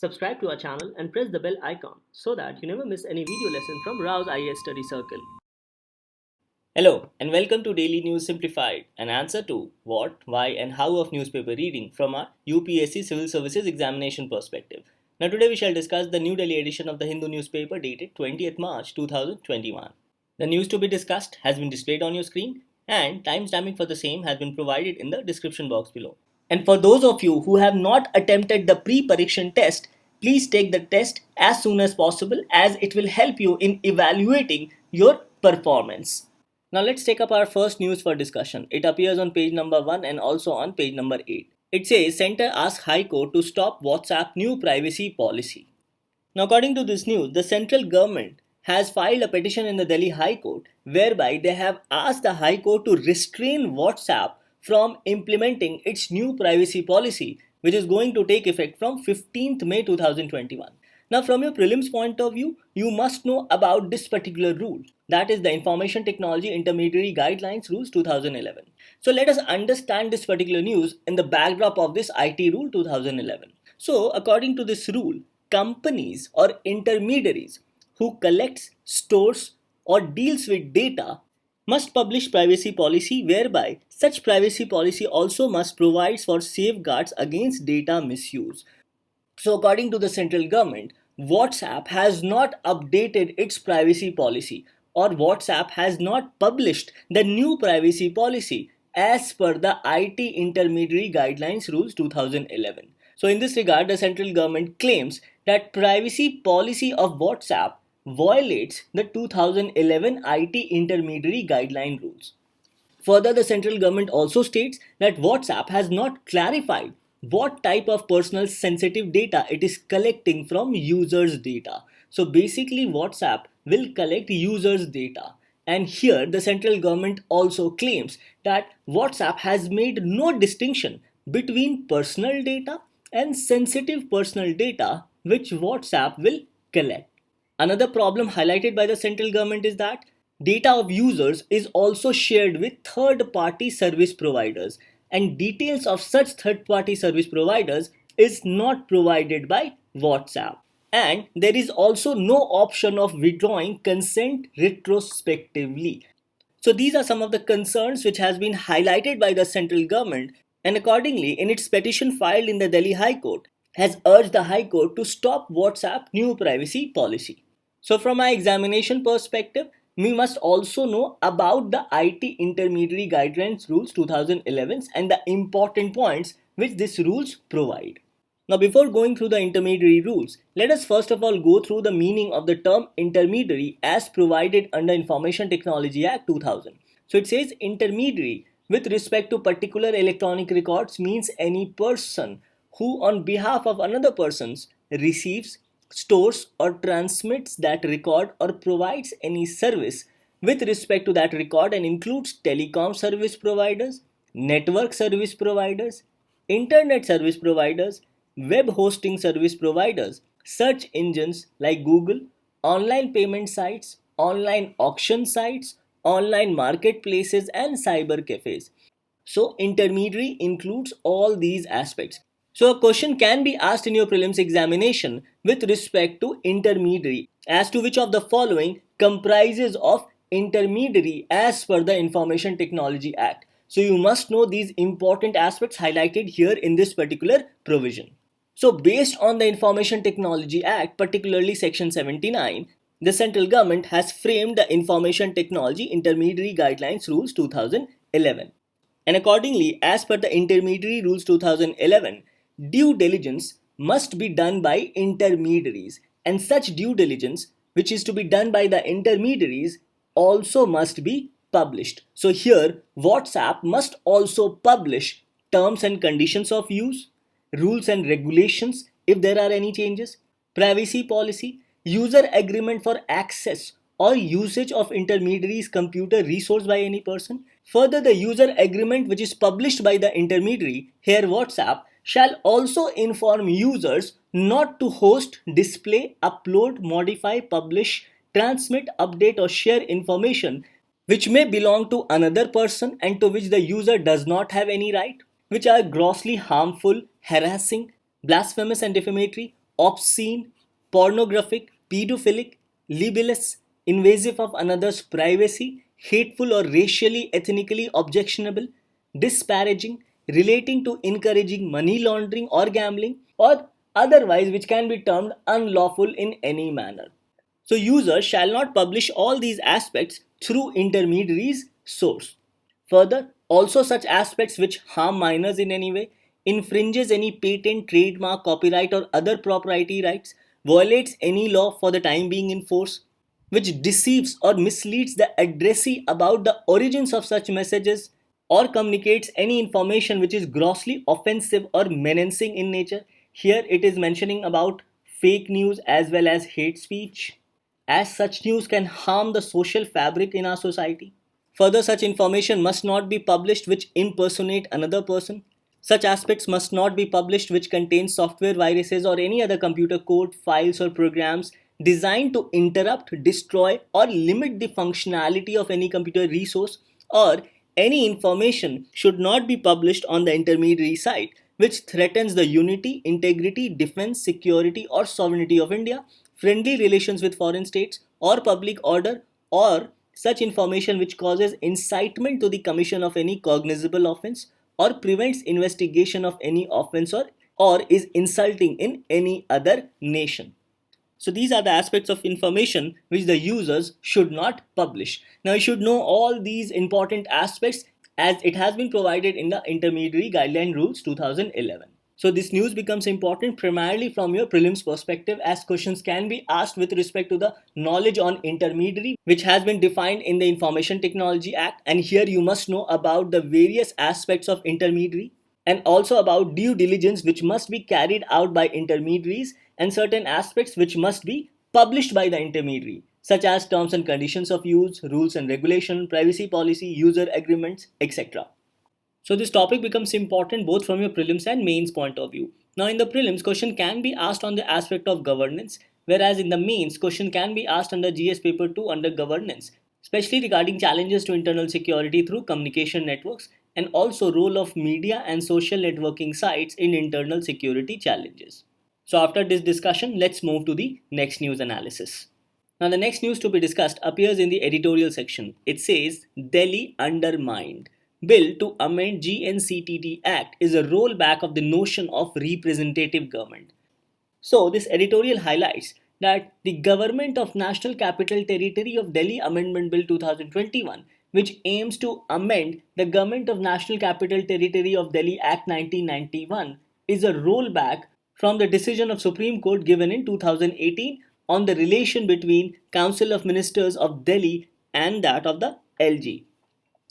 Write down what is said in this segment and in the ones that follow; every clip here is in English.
Subscribe to our channel and press the bell icon so that you never miss any video lesson from RAU'S IAS Study Circle. Hello and welcome to Daily News Simplified, an answer to what, why and how of newspaper reading from our UPSC Civil Services examination perspective. Now today we shall discuss the New Delhi edition of the Hindu newspaper dated 20th March 2021. The news to be discussed has been displayed on your screen and timestamping for the same has been provided in the description box below. And for those of you who have not attempted the pre-parikshan test, please take the test as soon as possible as it will help you in evaluating your performance. Now let's take up our first news for discussion. It appears on page number 1 and also on page number 8. It says Centre asks High Court to stop WhatsApp new privacy policy. Now according to this news, the central government has filed a petition in the Delhi High Court whereby they have asked the High Court to restrain WhatsApp from implementing its new privacy policy, which is going to take effect from 15th May 2021. Now from your prelims point of view, you must know about this particular rule, that is the Information Technology Intermediary Guidelines Rules 2011. So let us understand this particular news in the backdrop of this IT Rule 2011. So according to this rule, companies or intermediaries who collects, stores or deals with data must publish privacy policy whereby such privacy policy also must provide for safeguards against data misuse. So according to the central government, WhatsApp has not updated its privacy policy or WhatsApp has not published the new privacy policy as per the IT Intermediary Guidelines Rules 2011. So in this regard, the central government claims that privacy policy of WhatsApp violates the 2011 IT Intermediary Guideline Rules. Further, the central government also states that WhatsApp has not clarified what type of personal sensitive data it is collecting from users' data. So basically WhatsApp will collect users' data. And here the central government also claims that WhatsApp has made no distinction between personal data and sensitive personal data which WhatsApp will collect. Another problem highlighted by the central government is that data of users is also shared with third-party service providers, and details of such third-party service providers is not provided by WhatsApp. And there is also no option of withdrawing consent retrospectively. So these are some of the concerns which has been highlighted by the central government, and accordingly in its petition filed in the Delhi High Court has urged the High Court to stop WhatsApp new privacy policy. So from my examination perspective, we must also know about the IT Intermediary Guidelines Rules 2011 and the important points which these rules provide. Now before going through the intermediary rules, let us first of all go through the meaning of the term intermediary as provided under Information Technology Act 2000. So it says intermediary with respect to particular electronic records means any person who on behalf of another person receives, stores or transmits that record or provides any service with respect to that record and includes telecom service providers, network service providers, internet service providers, web hosting service providers, search engines like Google, online payment sites, online auction sites, online marketplaces and cyber cafes. So intermediary includes all these aspects. So a question can be asked in your prelims examination with respect to intermediary as to which of the following comprises of intermediary as per the Information Technology Act. So you must know these important aspects highlighted here in this particular provision. So based on the Information Technology Act, particularly section 79, the central government has framed the Information Technology Intermediary Guidelines Rules 2011. And accordingly, as per the Intermediary Rules 2011, due diligence must be done by intermediaries, and such due diligence which is to be done by the intermediaries also must be published. So here WhatsApp must also publish terms and conditions of use, rules and regulations if there are any changes, privacy policy, user agreement for access or usage of intermediaries computer resource by any person. Further, the user agreement which is published by the intermediary, here WhatsApp, shall also inform users not to host, display, upload, modify, publish, transmit, update or share information which may belong to another person and to which the user does not have any right, which are grossly harmful, harassing, blasphemous and defamatory, obscene, pornographic, pedophilic, libelous, invasive of another's privacy, hateful or racially, ethnically objectionable, disparaging, relating to encouraging money laundering or gambling, or otherwise which can be termed unlawful in any manner. So users shall not publish all these aspects through intermediaries source. Further, also such aspects which harm minors in any way, infringes any patent, trademark, copyright or other proprietary rights, violates any law for the time being in force, which deceives or misleads the addressee about the origins of such messages, or communicates any information which is grossly offensive or menacing in nature. Here it is mentioning about fake news as well as hate speech, as such news can harm the social fabric in our society. Further, such information must not be published which impersonate another person. Such aspects must not be published which contain software viruses or any other computer code, files or programs designed to interrupt, destroy or limit the functionality of any computer resource, or any information should not be published on the intermediary site which threatens the unity, integrity, defense, security or sovereignty of India, friendly relations with foreign states or public order, or such information which causes incitement to the commission of any cognizable offense or prevents investigation of any offense, or is insulting in any other nation. So these are the aspects of information which the users should not publish. Now you should know all these important aspects as it has been provided in the Intermediary Guideline Rules 2011. So this news becomes important primarily from your prelims perspective, as questions can be asked with respect to the knowledge on intermediary which has been defined in the Information Technology Act, and here you must know about the various aspects of intermediary and also about due diligence which must be carried out by intermediaries and certain aspects which must be published by the intermediary, such as terms and conditions of use, rules and regulation, privacy policy, user agreements, etc. So this topic becomes important both from your prelims and mains point of view. Now in the prelims, question can be asked on the aspect of governance, whereas in the mains, question can be asked under GS paper 2 under governance, especially regarding challenges to internal security through communication networks and also role of media and social networking sites in internal security challenges. So after this discussion, let's move to the next news analysis. Now the next news to be discussed appears in the editorial section. It says Delhi undermined. Bill to amend GNCTD Act is a rollback of the notion of representative government. So this editorial highlights that the Government of National Capital Territory of Delhi Amendment Bill 2021, which aims to amend the Government of National Capital Territory of Delhi Act 1991, is a rollback from the decision of Supreme Court given in 2018 on the relation between Council of Ministers of Delhi and that of the LG.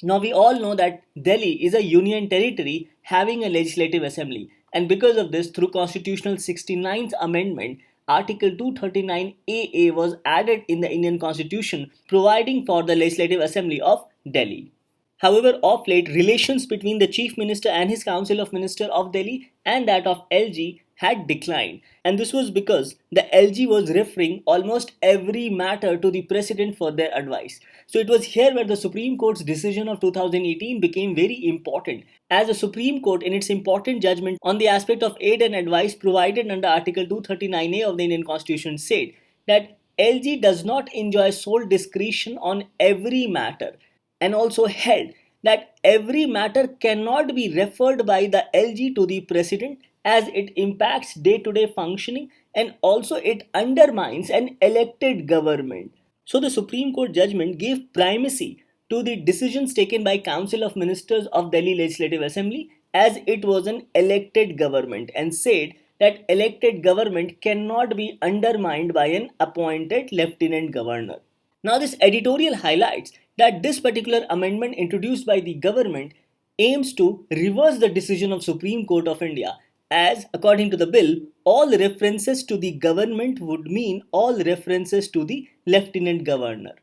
Now we all know that Delhi is a union territory having a legislative assembly, and because of this, through Constitutional 69th Amendment, Article 239AA was added in the Indian Constitution providing for the Legislative Assembly of Delhi. However, of late, relations between the Chief Minister and his Council of Ministers of Delhi and that of LG had declined, and this was because the LG was referring almost every matter to the President for their advice. So it was here where the Supreme Court's decision of 2018 became very important, as the Supreme Court in its important judgment on the aspect of aid and advice provided under Article 239A of the Indian Constitution said that LG does not enjoy sole discretion on every matter, and also held that every matter cannot be referred by the LG to the President as it impacts day-to-day functioning and also it undermines an elected government. So the Supreme Court judgment gave primacy to the decisions taken by Council of Ministers of Delhi Legislative Assembly as it was an elected government, and said that elected government cannot be undermined by an appointed Lieutenant Governor. Now this editorial highlights that this particular amendment introduced by the government aims to reverse the decision of Supreme Court of India, as according to the bill, all references to the government would mean all references to the Lieutenant Governor.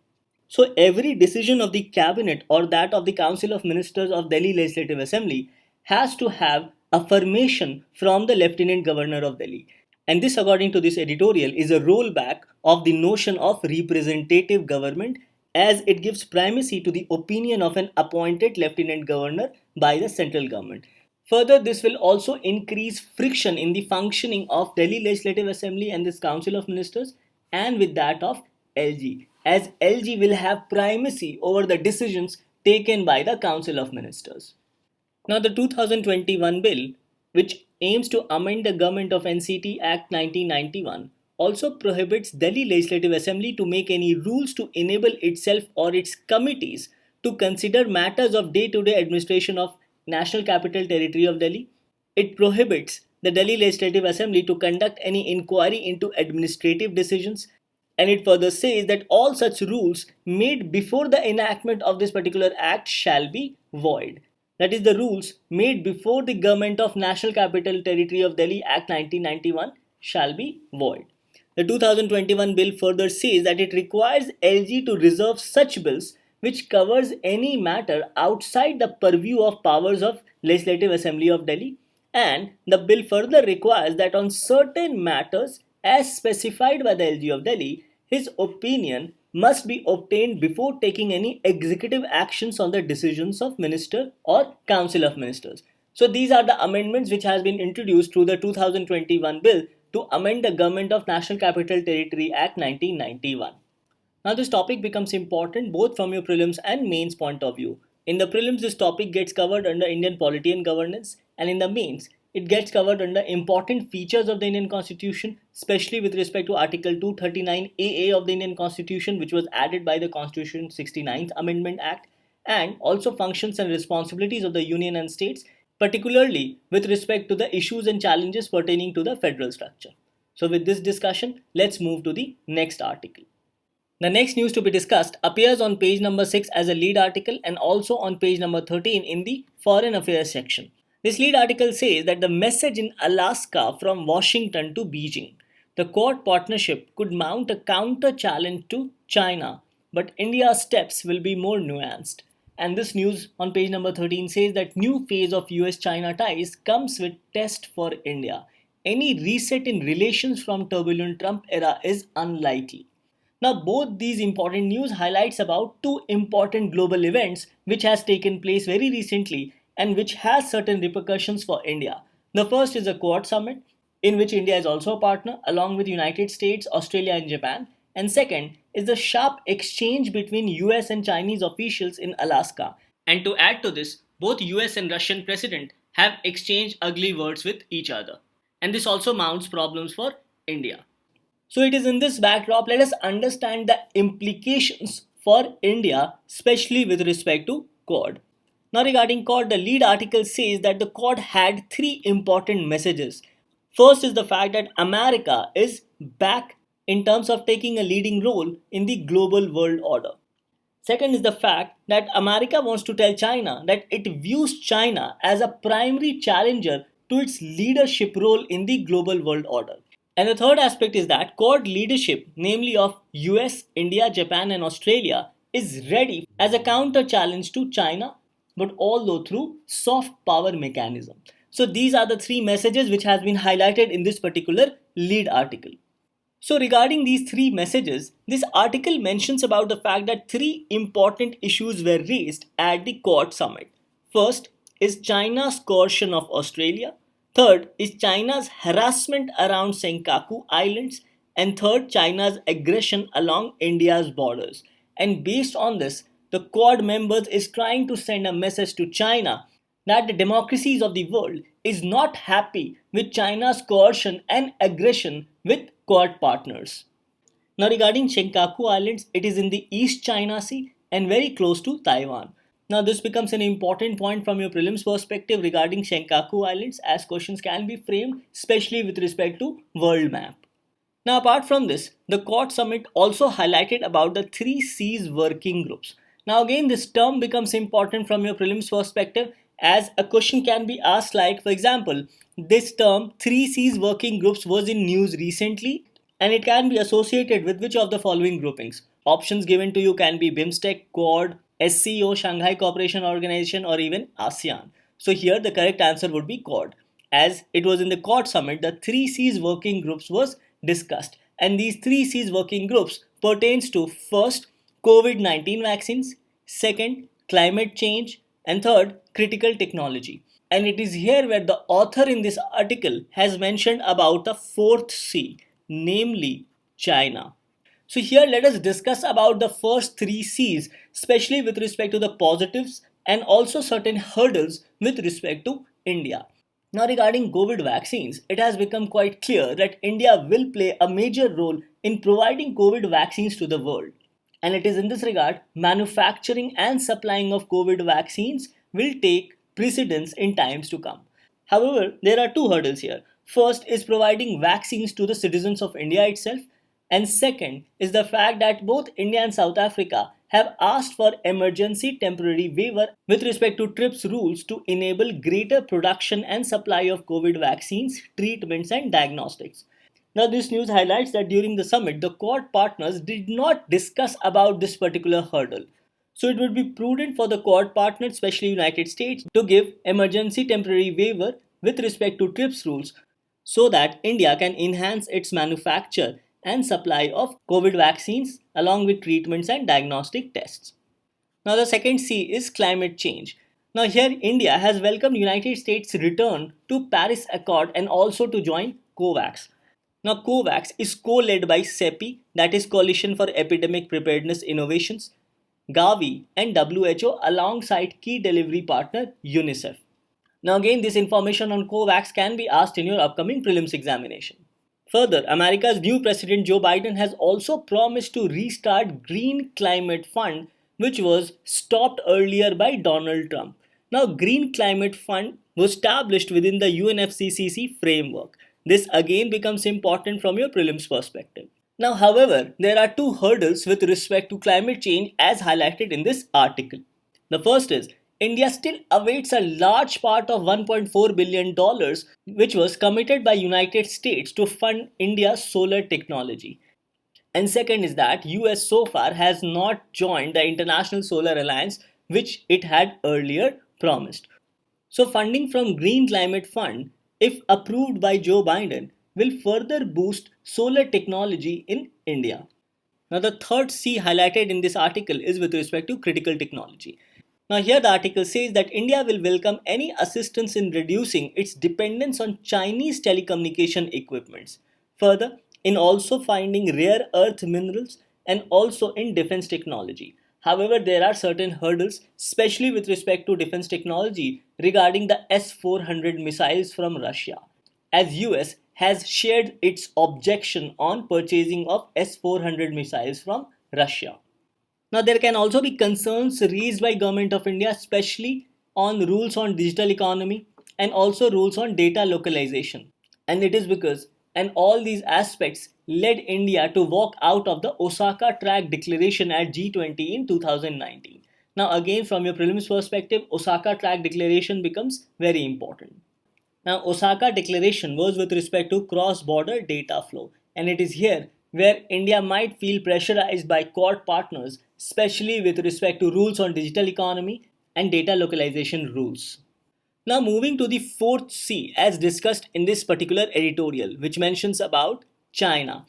So every decision of the Cabinet or that of the Council of Ministers of Delhi Legislative Assembly has to have affirmation from the Lieutenant Governor of Delhi. And this, according to this editorial, is a rollback of the notion of representative government, as it gives primacy to the opinion of an appointed Lieutenant Governor by the central government. Further, this will also increase friction in the functioning of Delhi Legislative Assembly and this Council of Ministers and with that of LG, as LG will have primacy over the decisions taken by the Council of Ministers. Now, the 2021 bill, which aims to amend the Government of NCT Act 1991, also prohibits Delhi Legislative Assembly to make any rules to enable itself or its committees to consider matters of day-to-day administration of National Capital Territory of Delhi. It prohibits the Delhi Legislative Assembly to conduct any inquiry into administrative decisions, and it further says that all such rules made before the enactment of this particular act shall be void. That is, the rules made before the Government of National Capital Territory of Delhi Act 1991 shall be void. The 2021 bill further says that it requires LG to reserve such bills which covers any matter outside the purview of powers of Legislative Assembly of Delhi, and the bill further requires that on certain matters as specified by the LG of Delhi, his opinion must be obtained before taking any executive actions on the decisions of minister or council of ministers. So these are the amendments which has been introduced through the 2021 bill to amend the Government of National Capital Territory Act 1991. Now this topic becomes important both from your prelims and mains point of view. In the prelims, this topic gets covered under Indian polity and governance, and in the mains, it gets covered under important features of the Indian Constitution, especially with respect to Article 239AA of the Indian Constitution, which was added by the Constitution 69th Amendment Act, and also functions and responsibilities of the Union and states, particularly with respect to the issues and challenges pertaining to the federal structure. So with this discussion, let's move to the next article. The next news to be discussed appears on page number 6 as a lead article and also on page number 13 in the Foreign Affairs section. This lead article says that the message in Alaska from Washington to Beijing. The Quad partnership could mount a counter challenge to China, but India's steps will be more nuanced. And this news on page number 13 says that new phase of US-China ties comes with test for India. Any reset in relations from turbulent Trump era is unlikely. Now both these important news highlights about two important global events which has taken place very recently and which has certain repercussions for India. The first is the Quad summit in which India is also a partner along with United States, Australia and Japan, and second is the sharp exchange between US and Chinese officials in Alaska. And to add to this, both US and Russian president have exchanged ugly words with each other. And this also mounts problems for India. So it is in this backdrop, let us understand the implications for India, especially with respect to Quad. Now regarding Quad, the lead article says that the Quad had three important messages. First is the fact that America is back in terms of taking a leading role in the global world order. Second is the fact that America wants to tell China that it views China as a primary challenger to its leadership role in the global world order. And the third aspect is that Quad leadership, namely of US, India, Japan and Australia, is ready as a counter challenge to China, but although through soft power mechanism. So these are the three messages which has been highlighted in this particular lead article. So regarding these three messages, this article mentions about the fact that three important issues were raised at the Quad summit. First is China's coercion of Australia. Third is China's harassment around Senkaku Islands, and third, China's aggression along India's borders. And based on this, the Quad members is trying to send a message to China that the democracies of the world is not happy with China's coercion and aggression with Quad partners. Now regarding Senkaku Islands, it is in the East China Sea and very close to Taiwan. Now this becomes an important point from your prelims perspective regarding Senkaku Islands, as questions can be framed especially with respect to world map. Now apart from this, the Quad summit also highlighted about the 3 C's working groups. Now again this term becomes important from your prelims perspective, as a question can be asked like, for example, this term 3 C's working groups was in news recently and it can be associated with which of the following groupings. Options given to you can be BIMSTEC, Quad, SCO, Shanghai Cooperation Organization or even ASEAN. So here the correct answer would be Quad, as it was in the Quad summit the 3 C's working groups was discussed, and these 3 C's working groups pertains to first COVID-19 vaccines, second climate change, and third critical technology. And it is here where the author in this article has mentioned about the fourth C, namely China. So here let us discuss about the first three C's, especially with respect to the positives and also certain hurdles with respect to India. Now regarding COVID vaccines, it has become quite clear that India will play a major role in providing COVID vaccines to the world. And it is in this regard, manufacturing and supplying of COVID vaccines will take precedence in times to come. However, there are two hurdles here. First is providing vaccines to the citizens of India itself, and second is the fact that both India and South Africa have asked for emergency temporary waiver with respect to TRIPS rules to enable greater production and supply of COVID vaccines, treatments, and diagnostics. Now, this news highlights that during the summit, the Quad partners did not discuss about this particular hurdle. So, it would be prudent for the Quad partners, especially United States, to give emergency temporary waiver with respect to TRIPS rules so that India can enhance its manufacture and supply of COVID vaccines along with treatments and diagnostic tests. Now, the second C is climate change. Now, here India has welcomed United States' return to Paris Accord and also to join COVAX. Now, COVAX is co-led by CEPI, that is Coalition for Epidemic Preparedness Innovations, Gavi, and WHO alongside key delivery partner UNICEF. Now, again, this information on COVAX can be asked in your upcoming prelims examination. Further, America's new President Joe Biden has also promised to restart Green Climate Fund, which was stopped earlier by Donald Trump. Now, Green Climate Fund was established within the UNFCCC framework. This again becomes important from your prelims perspective. Now, however, there are two hurdles with respect to climate change as highlighted in this article. The first is India still awaits a large part of $1.4 billion which was committed by United States to fund India's solar technology. And second is that US so far has not joined the International Solar Alliance which it had earlier promised. So funding from Green Climate Fund, if approved by Joe Biden, will further boost solar technology in India. Now the third C highlighted in this article is with respect to critical technology. Now, here the article says that India will welcome any assistance in reducing its dependence on Chinese telecommunication equipments. Further, in also finding rare earth minerals and also in defense technology. However, there are certain hurdles, especially with respect to defense technology regarding the S-400 missiles from Russia, as US has shared its objection on purchasing of S-400 missiles from Russia. Now, there can also be concerns raised by Government of India, especially on rules on digital economy and also rules on data localization. And it is because, and all these aspects led India to walk out of the Osaka track declaration at G20 in 2019. Now, again, from your prelims perspective, Osaka track declaration becomes very important. Now, Osaka declaration was with respect to cross-border data flow, and it is here where India might feel pressurized by Quad partners, especially with respect to rules on digital economy and data localization rules. Now moving to the fourth C as discussed in this particular editorial, which mentions about China.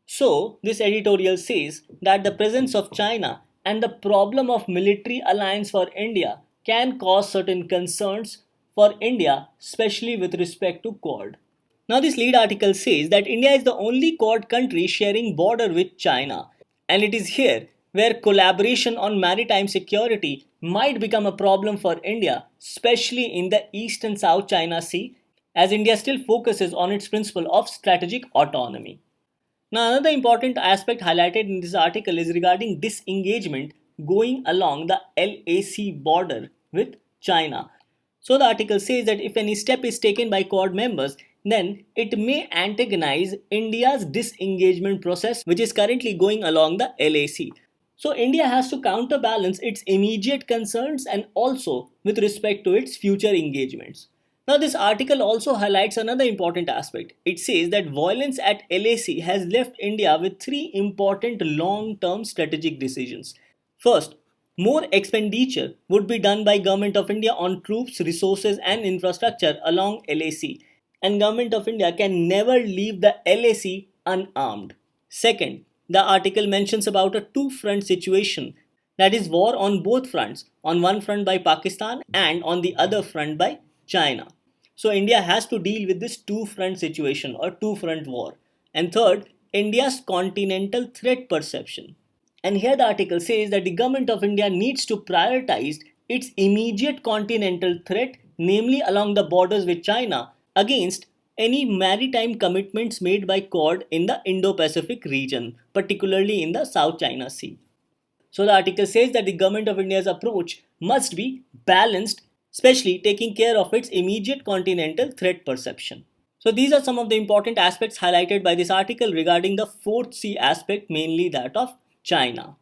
So this editorial says that the presence of China and the problem of military alliance for India can cause certain concerns for India, especially with respect to Quad. Now, this lead article says that India is the only Quad country sharing border with China, and it is here where collaboration on maritime security might become a problem for India, especially in the East and South China Sea, as India still focuses on its principle of strategic autonomy. Now, another important aspect highlighted in this article is regarding disengagement going along the LAC border with China. So the article says that if any step is taken by Quad members, then it may antagonize India's disengagement process, which is currently going along the LAC. So India has to counterbalance its immediate concerns and also with respect to its future engagements. Now, this article also highlights another important aspect. It says that violence at LAC has left India with three important long term strategic decisions. First, more expenditure would be done by Government of India on troops, resources and infrastructure along LAC, and Government of India can never leave the LAC unarmed. Second, the article mentions about a two-front situation, that is war on both fronts, on one front by Pakistan and on the other front by China. So India has to deal with this two-front situation or two-front war. And third, India's continental threat perception. And here the article says that the government of India needs to prioritize its immediate continental threat, namely along the borders with China, against any maritime commitments made by Quad in the Indo-Pacific region, particularly in the South China Sea. So the article says that the government of India's approach must be balanced, especially taking care of its immediate continental threat perception. So these are some of the important aspects highlighted by this article regarding the fourth C aspect, mainly that of China.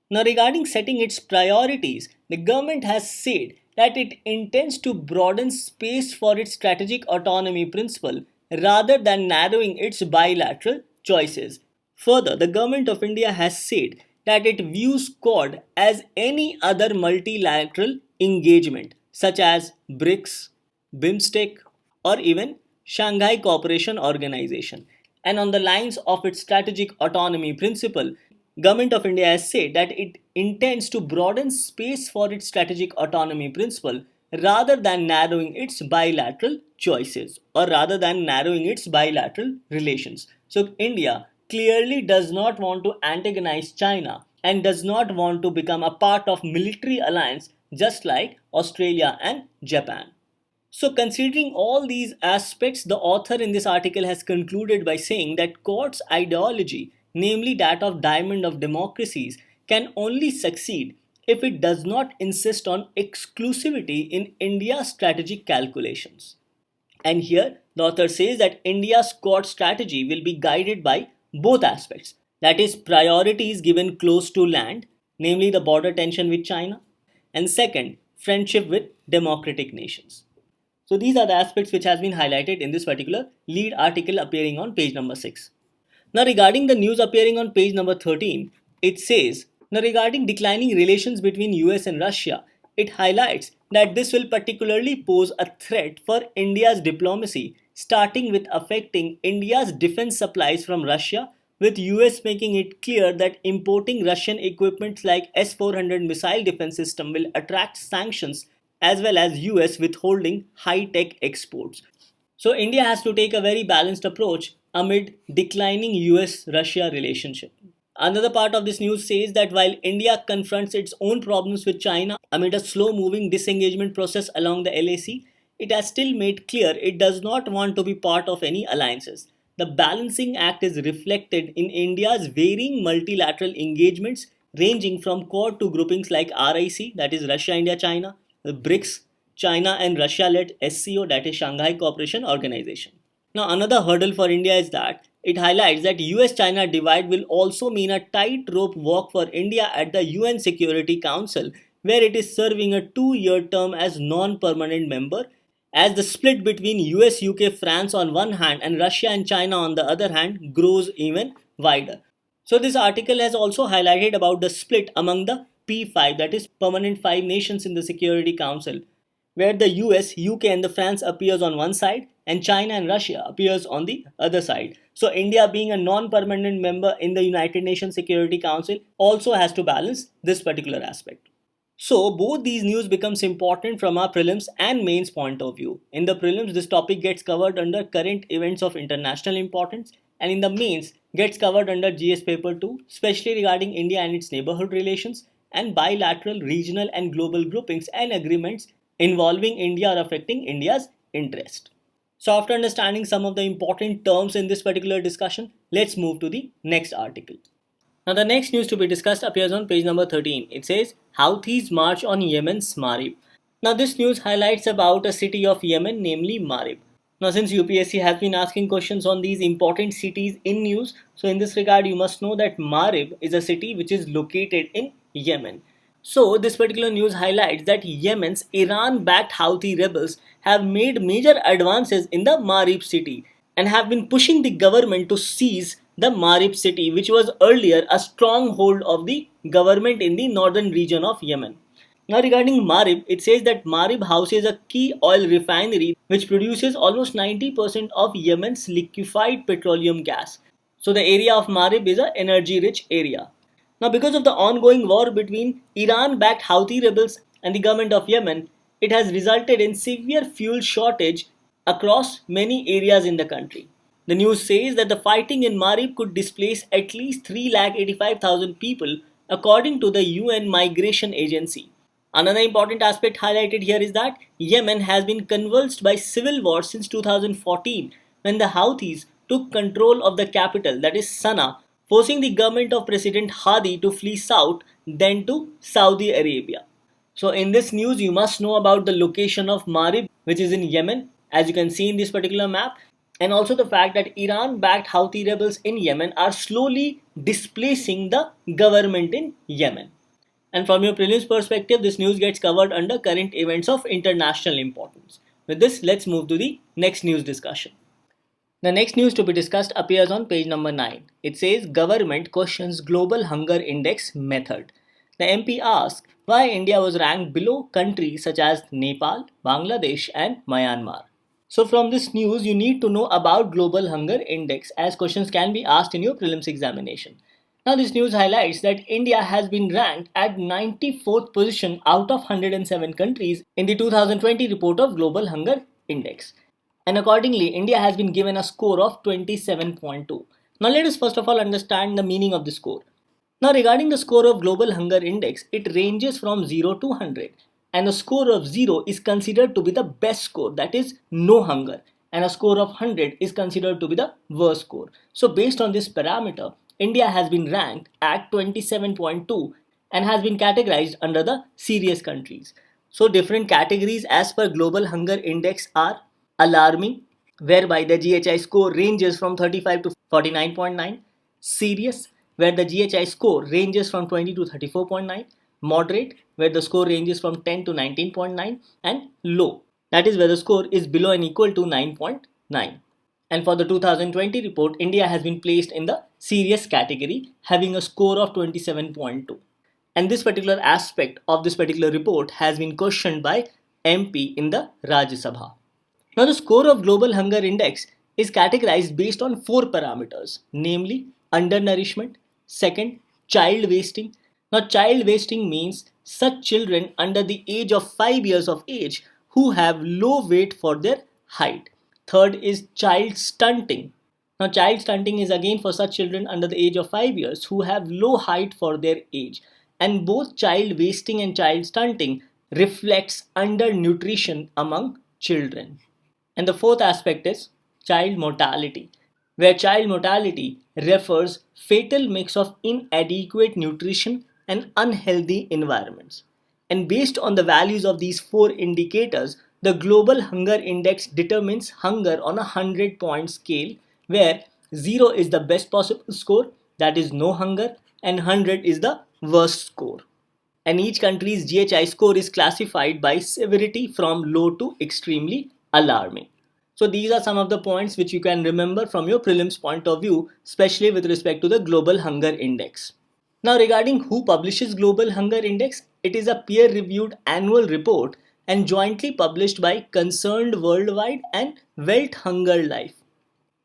Now, regarding setting its priorities, the government has said that it intends to broaden space for its strategic autonomy principle rather than narrowing its bilateral choices. Further, the government of India has said that it views Quad as any other multilateral engagement, such as BRICS, BIMSTEC, or even Shanghai Cooperation Organization. And on the lines of its strategic autonomy principle, Government of India has said that it intends to broaden space for its strategic autonomy principle rather than narrowing its bilateral choices or rather than narrowing its bilateral relations. So India clearly does not want to antagonize China and does not want to become a part of military alliance just like Australia and Japan. So, considering all these aspects, the author in this article has concluded by saying that Quad's ideology, namely that of diamond of democracies, can only succeed if it does not insist on exclusivity in India's strategic calculations. And here, the author says that India's Quad strategy will be guided by both aspects, that is, priorities given close to land, namely the border tension with China, and second, friendship with democratic nations. So these are the aspects which has been highlighted in this particular lead article appearing on page number 6. Now regarding the news appearing on page number 13, it says, now regarding declining relations between US and Russia, it highlights that this will particularly pose a threat for India's diplomacy, starting with affecting India's defense supplies from Russia, with US making it clear that importing Russian equipment like S-400 missile defense system will attract sanctions, as well as US withholding high-tech exports. So India has to take a very balanced approach amid declining US-Russia relationship. Another part of this news says that while India confronts its own problems with China amid a slow-moving disengagement process along the LAC, it has still made clear it does not want to be part of any alliances. The balancing act is reflected in India's varying multilateral engagements ranging from Quad to groupings like RIC, that is Russia, India, China, the BRICS, China and Russia-led SCO, that is Shanghai Cooperation Organization. Now another hurdle for India is that it highlights that US-China divide will also mean a tightrope walk for India at the UN Security Council, where it is serving a 2-year term as non-permanent member, as the split between US, UK, France on one hand and Russia and China on the other hand grows even wider. So this article has also highlighted about the split among the P5, that is permanent 5 nations in the Security Council, where the US, UK and the France appears on one side and China and Russia appears on the other side. So India, being a non-permanent member in the United Nations Security Council, also has to balance this particular aspect. So both these news becomes important from our prelims and mains point of view. In the prelims, this topic gets covered under current events of international importance, and in the mains gets covered under GS paper 2, especially regarding India and its neighborhood relations and bilateral, regional and global groupings and agreements involving India or affecting India's interest. So after understanding some of the important terms in this particular discussion, let's move to the next article. Now the next news to be discussed appears on page number 13. It says, Houthis march on Yemen's Marib. Now this news highlights about a city of Yemen, namely Marib. Now since UPSC has been asking questions on these important cities in news, so in this regard you must know that Marib is a city which is located in Yemen. So this particular news highlights that Yemen's Iran-backed Houthi rebels have made major advances in the Marib city and have been pushing the government to seize the Marib city, which was earlier a stronghold of the government in the northern region of Yemen. Now regarding Marib, it says that Marib houses a key oil refinery which produces almost 90% of Yemen's liquefied petroleum gas. So the area of Marib is an energy-rich area. Now because of the ongoing war between Iran-backed Houthi rebels and the government of Yemen, it has resulted in severe fuel shortage across many areas in the country. The news says that the fighting in Marib could displace at least 385,000 people according to the UN Migration Agency. Another important aspect highlighted here is that Yemen has been convulsed by civil war since 2014 when the Houthis took control of the capital, that is Sana'a, forcing the government of President Hadi to flee south, then to Saudi Arabia. So in this news, you must know about the location of Marib, which is in Yemen, as you can see in this particular map, and also the fact that Iran-backed Houthi rebels in Yemen are slowly displacing the government in Yemen. And from your prelims perspective, this news gets covered under current events of international importance. With this, let's move to the next news discussion. The next news to be discussed appears on page number 9. It says government questions global hunger index method. The MP asks why India was ranked below countries such as Nepal, Bangladesh and Myanmar. So from this news, you need to know about global hunger index as questions can be asked in your prelims examination. Now this news highlights that India has been ranked at 94th position out of 107 countries in the 2020 report of Global Hunger Index. And accordingly, India has been given a score of 27.2. Now let us first of all understand the meaning of the score. Now regarding the score of Global Hunger Index, it ranges from 0 to 100. And a score of 0 is considered to be the best score, that is no hunger. And a score of 100 is considered to be the worst score. So based on this parameter, India has been ranked at 27.2 and has been categorized under the serious countries. So different categories as per Global Hunger Index are alarming, whereby the GHI score ranges from 35 to 49.9, serious, where the GHI score ranges from 20 to 34.9, moderate, where the score ranges from 10 to 19.9, and low, that is where the score is below and equal to 9.9. And for the 2020 report, India has been placed in the serious category, having a score of 27.2. And this particular aspect of this particular report has been questioned by MP in the Rajya Sabha. Now the score of Global Hunger Index is categorized based on 4 parameters, namely undernourishment, second, child wasting. Now child wasting means such children under the age of 5 years of age who have low weight for their height. Third is child stunting. Now child stunting is again for such children under the age of 5 years who have low height for their age. And both child wasting and child stunting reflects undernutrition among children. And the fourth aspect is child mortality, where child mortality refers fatal mix of inadequate nutrition and unhealthy environments. And based on the values of these 4 indicators, the Global Hunger Index determines hunger on a 100-point scale, where 0 is the best possible score, that is no hunger, and 100 is the worst score. And each country's GHI score is classified by severity from low to extremely alarming. So these are some of the points which you can remember from your prelims point of view, especially with respect to the Global Hunger Index. Now regarding who publishes Global Hunger Index, it is a peer-reviewed annual report and jointly published by Concerned Worldwide and Welt Hunger Life.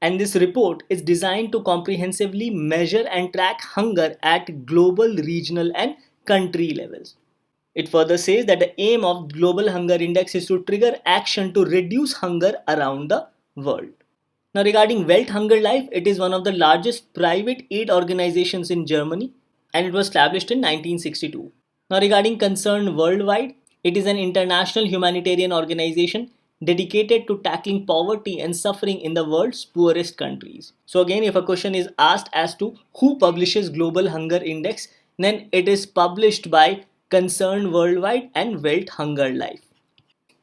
And this report is designed to comprehensively measure and track hunger at global, regional and country levels. It further says that the aim of Global Hunger Index is to trigger action to reduce hunger around the world. Now regarding Welt Hunger Life, it is one of the largest private aid organizations in Germany and it was established in 1962. Now regarding Concerned Worldwide, it is an international humanitarian organization dedicated to tackling poverty and suffering in the world's poorest countries. So again, if a question is asked as to who publishes Global Hunger Index, then it is published by Concerned Worldwide and Welt Hunger Life.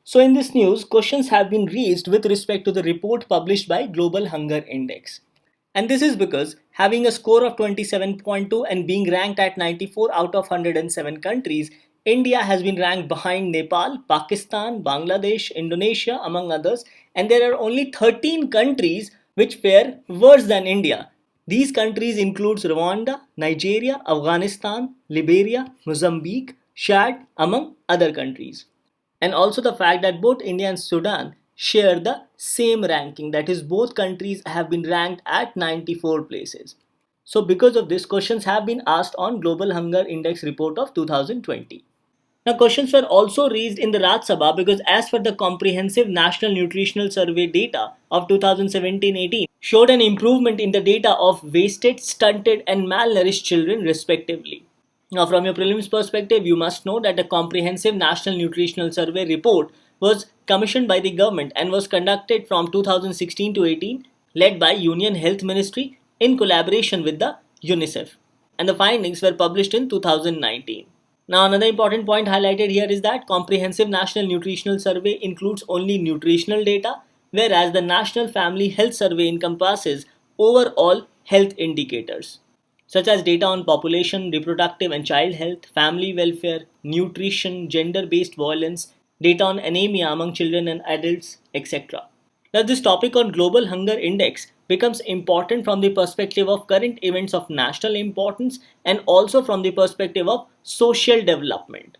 So in this news, questions have been raised with respect to the report published by Global Hunger Index. And this is because having a score of 27.2 and being ranked at 94 out of 107 countries, India has been ranked behind Nepal, Pakistan, Bangladesh, Indonesia, among others, and there are only 13 countries which fare worse than India. These countries include Rwanda, Nigeria, Afghanistan, Liberia, Mozambique, Chad, among other countries. And also the fact that both India and Sudan share the same ranking, that is both countries have been ranked at 94 places. So because of this, questions have been asked on Global Hunger Index report of 2020. Now, questions were also raised in the Rajya Sabha because, as per the Comprehensive National Nutritional Survey data of 2017-18, showed an improvement in the data of wasted, stunted, and malnourished children, respectively. Now, from your prelims perspective, you must know that the Comprehensive National Nutritional Survey report was commissioned by the government and was conducted from 2016 to 18, led by Union Health Ministry in collaboration with the UNICEF. And the findings were published in 2019. Now, another important point highlighted here is that Comprehensive National Nutritional Survey includes only nutritional data, whereas the National Family Health Survey encompasses overall health indicators, such as data on population, reproductive and child health, family welfare, nutrition, gender based violence, data on anemia among children and adults, etc. Now, this topic on Global Hunger Index becomes important from the perspective of current events of national importance and also from the perspective of social development.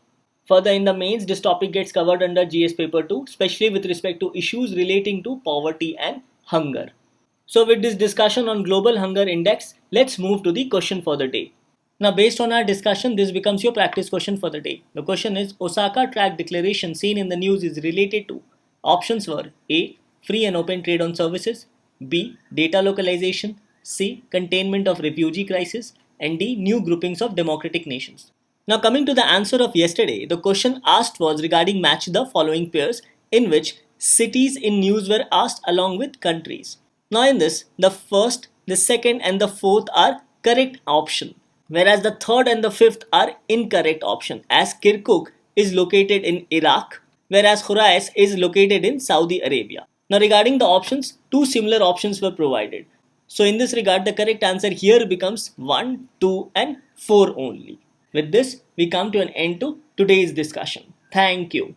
Further, in the mains, this topic gets covered under GS paper 2, especially with respect to issues relating to poverty and hunger. So, with this discussion on Global Hunger Index, let's move to the question for the day. Now, based on our discussion, this becomes your practice question for the day. The question is, Osaka track declaration seen in the news is related to. Options were A. Free and open trade on services, B. Data localization, C. Containment of refugee crisis, and D. New groupings of democratic nations. Now, coming to the answer of yesterday, the question asked was regarding match the following pairs, in which cities in news were asked along with countries. Now, in this, the first, the second, and the fourth are correct option, whereas the third and the fifth are incorrect option, as Kirkuk is located in Iraq, whereas Houthis is located in Saudi Arabia. Now, regarding the options, two similar options were provided. So, in this regard, the correct answer here becomes 1, 2, and 4 only. With this, we come to an end to today's discussion. Thank you.